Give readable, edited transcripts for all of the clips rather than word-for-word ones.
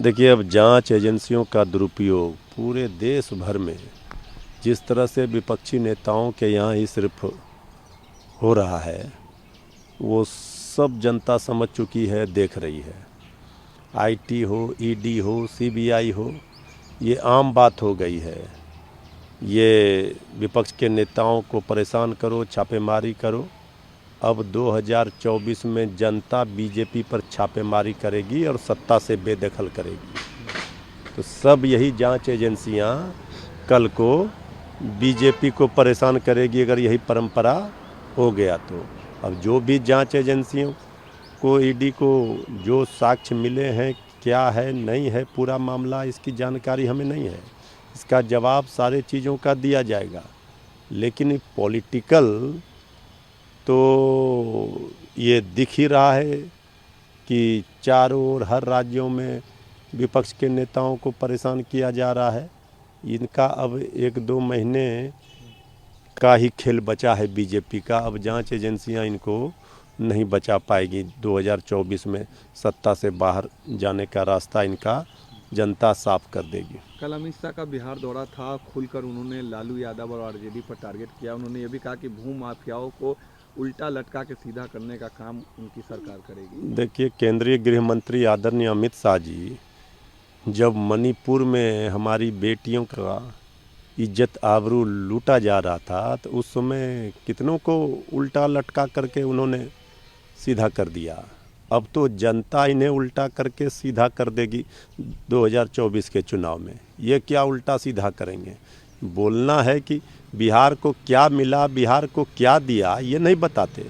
देखिए, अब जांच एजेंसियों का दुरुपयोग पूरे देश भर में जिस तरह से विपक्षी नेताओं के यहाँ ही सिर्फ हो रहा है, वो सब जनता समझ चुकी है, देख रही है। आईटी हो, ईडी हो, सीबीआई हो, ये आम बात हो गई है। ये विपक्ष के नेताओं को परेशान करो, छापेमारी करो। अब 2024 में जनता बीजेपी पर छापेमारी करेगी और सत्ता से बेदखल करेगी। तो सब यही जांच एजेंसियां कल को बीजेपी को परेशान करेगी अगर यही परंपरा हो गया तो। अब जो भी जांच एजेंसियों को, ईडी को जो साक्ष्य मिले हैं, क्या है नहीं है पूरा मामला, इसकी जानकारी हमें नहीं है। इसका जवाब सारे चीज़ों का दिया जाएगा। लेकिन पॉलिटिकल तो ये दिख ही रहा है कि चारों ओर हर राज्यों में विपक्ष के नेताओं को परेशान किया जा रहा है। इनका अब 1-2 महीने का ही खेल बचा है बीजेपी का। अब जांच एजेंसियां इनको नहीं बचा पाएगी। 2024 में सत्ता से बाहर जाने का रास्ता इनका जनता साफ कर देगी। कल अमित शाह का बिहार दौरा था, खुलकर उन्होंने लालू यादव और आरजेडी पर टारगेट किया। उन्होंने ये भी कहा कि भू माफियाओं को उल्टा लटका के सीधा करने का काम उनकी सरकार करेगी। देखिए, केंद्रीय गृह मंत्री आदरणीय अमित शाह जी जब मणिपुर में हमारी बेटियों का इज्जत आबरू लूटा जा रहा था, तो उस समय कितनों को उल्टा लटका करके उन्होंने सीधा कर दिया। अब तो जनता इन्हें उल्टा करके सीधा कर देगी 2024 के चुनाव में। ये क्या उल्टा सीधा करेंगे? बोलना है कि बिहार को क्या मिला, बिहार को क्या दिया, ये नहीं बताते।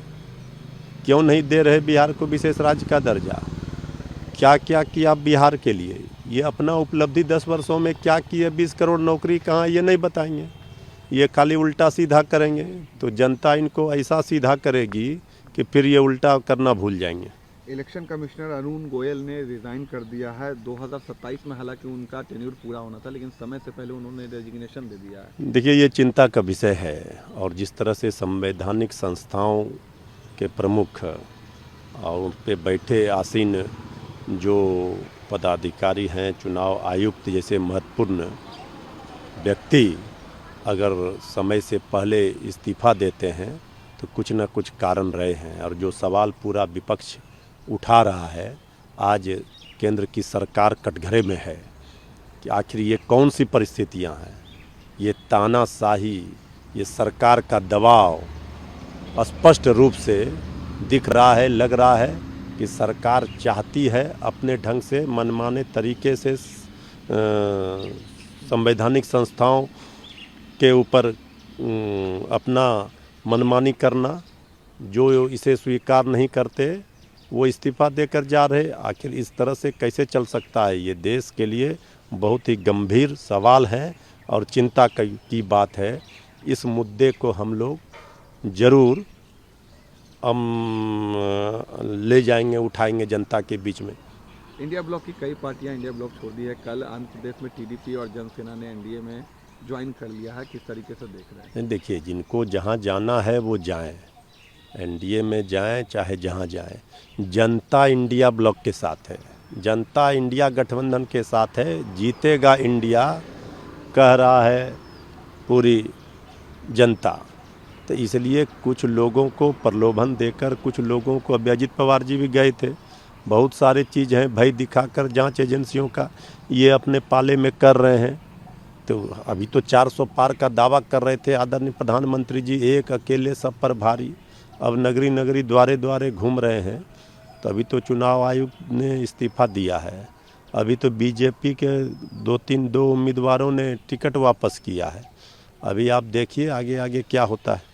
क्यों नहीं दे रहे बिहार को विशेष राज्य का दर्जा? क्या क्या किया बिहार के लिए? ये अपना उपलब्धि 10 वर्षों में क्या किए, 20 करोड़ नौकरी कहाँ, ये नहीं बताएंगे। ये खाली उल्टा सीधा करेंगे तो जनता इनको ऐसा सीधा करेगी कि फिर ये उल्टा करना भूल जाएंगे। इलेक्शन कमिश्नर अरुण गोयल ने रिजाइन कर दिया है 2027 में। हालांकि उनका टेन्योर पूरा होना था, लेकिन समय से पहले उन्होंने रेजिग्नेशन दे दिया है। देखिए, ये चिंता का विषय है। और जिस तरह से संवैधानिक संस्थाओं के प्रमुख और उन पे बैठे आसीन जो पदाधिकारी हैं, चुनाव आयुक्त जैसे महत्वपूर्ण व्यक्ति अगर समय से पहले इस्तीफा देते हैं तो कुछ न कुछ कारण रहे हैं। और जो सवाल पूरा विपक्ष उठा रहा है, आज केंद्र की सरकार कटघरे में है कि आखिर ये कौन सी परिस्थितियां हैं। ये तानाशाही, ये सरकार का दबाव स्पष्ट रूप से दिख रहा है। लग रहा है कि सरकार चाहती है अपने ढंग से मनमाने तरीके से संवैधानिक संस्थाओं के ऊपर अपना मनमानी करना। जो इसे स्वीकार नहीं करते वो इस्तीफा देकर जा रहे। आखिर इस तरह से कैसे चल सकता है? ये देश के लिए बहुत ही गंभीर सवाल है और चिंता की बात है। इस मुद्दे को हम लोग ज़रूर ले जाएंगे, उठाएंगे जनता के बीच में। इंडिया ब्लॉक की कई पार्टियां इंडिया ब्लॉक छोड़ दी है। कल आंध्र प्रदेश में टीडीपी और जनसेना ने एनडीए में ज्वाइन कर लिया है। किस तरीके से देख रहे हैं? देखिए, जिनको जहाँ जाना है वो जाएं, एनडीए में जाएं चाहे जहाँ जाएं। जनता इंडिया ब्लॉक के साथ है, जनता इंडिया गठबंधन के साथ है। जीतेगा इंडिया कह रहा है पूरी जनता। तो इसलिए कुछ लोगों को प्रलोभन देकर, कुछ लोगों को, अभी अजित पवार जी भी गए थे, बहुत सारी चीज़ हैं भय दिखाकर जांच एजेंसियों का ये अपने पाले में कर रहे हैं। तो अभी तो 400 पार का दावा कर रहे थे आदरणीय प्रधानमंत्री जी, एक अकेले सब पर भारी। अब नगरी नगरी द्वारे द्वारे घूम रहे हैं। तो अभी तो चुनाव आयोग ने इस्तीफा दिया है। अभी तो बीजेपी के 2 उम्मीदवारों ने टिकट वापस किया है। अभी आप देखिए आगे आगे क्या होता है।